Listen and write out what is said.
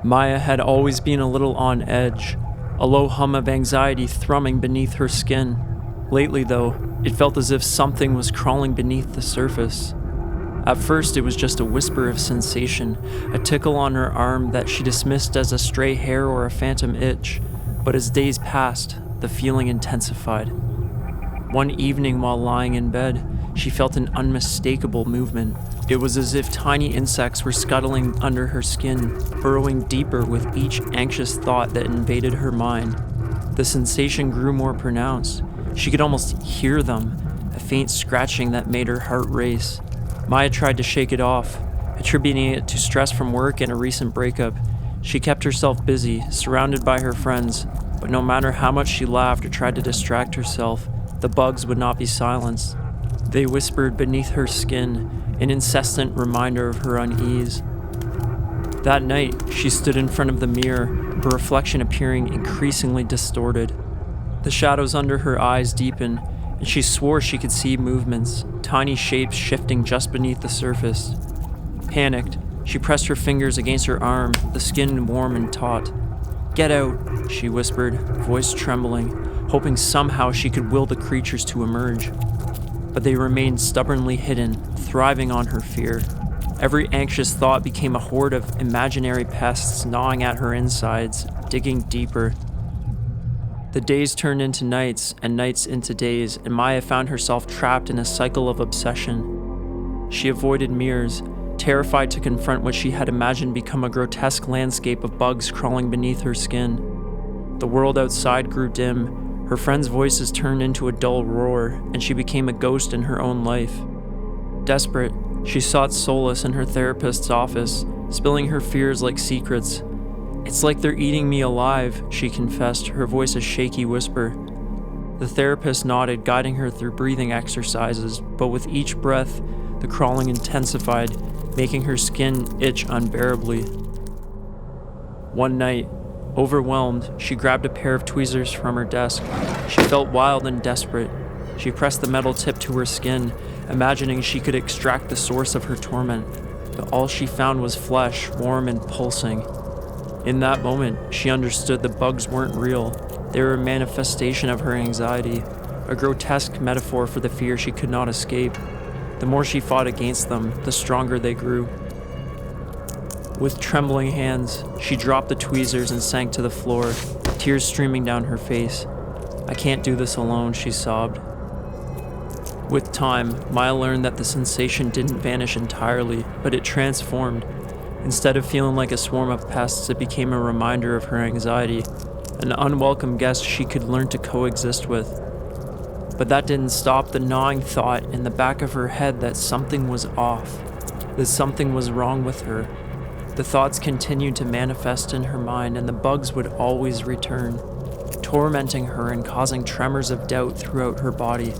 Maya had always been a little on edge, a low hum of anxiety thrumming beneath her skin. Lately, though, it felt as if something was crawling beneath the surface. At first, it was just a whisper of sensation, a tickle on her arm that she dismissed as a stray hair or a phantom itch, but as days passed, the feeling intensified. One evening while lying in bed, she felt an unmistakable movement. It was as if tiny insects were scuttling under her skin, burrowing deeper with each anxious thought that invaded her mind. The sensation grew more pronounced. She could almost hear them, a faint scratching that made her heart race. Maya tried to shake it off, attributing it to stress from work and a recent breakup. She kept herself busy, surrounded by her friends, but no matter how much she laughed or tried to distract herself, the bugs would not be silenced. They whispered beneath her skin, an incessant reminder of her unease. That night, she stood in front of the mirror, her reflection appearing increasingly distorted. The shadows under her eyes deepened, and she swore she could see movements, tiny shapes shifting just beneath the surface. Panicked, she pressed her fingers against her arm, the skin warm and taut. "Get out," she whispered, voice trembling, hoping somehow she could will the creatures to emerge. But they remained stubbornly hidden, thriving on her fear. Every anxious thought became a horde of imaginary pests gnawing at her insides, digging deeper. The days turned into nights, and nights into days, and Maya found herself trapped in a cycle of obsession. She avoided mirrors, terrified to confront what she had imagined become a grotesque landscape of bugs crawling beneath her skin. The world outside grew dim, her friends' voices turned into a dull roar, and she became a ghost in her own life. Desperate, she sought solace in her therapist's office, spilling her fears like secrets. "It's like they're eating me alive," she confessed, her voice a shaky whisper. The therapist nodded, guiding her through breathing exercises, but with each breath, the crawling intensified, making her skin itch unbearably. One night, overwhelmed, she grabbed a pair of tweezers from her desk. She felt wild and desperate. She pressed the metal tip to her skin, imagining she could extract the source of her torment, but all she found was flesh, warm and pulsing. In that moment, she understood the bugs weren't real. They were a manifestation of her anxiety, a grotesque metaphor for the fear she could not escape. The more she fought against them, the stronger they grew. With trembling hands, she dropped the tweezers and sank to the floor, tears streaming down her face. "I can't do this alone," she sobbed. With time, Maya learned that the sensation didn't vanish entirely, but it transformed. Instead of feeling like a swarm of pests, it became a reminder of her anxiety, an unwelcome guest she could learn to coexist with. But that didn't stop the gnawing thought in the back of her head that something was off, that something was wrong with her. The thoughts continued to manifest in her mind, and the bugs would always return, tormenting her and causing tremors of doubt throughout her body.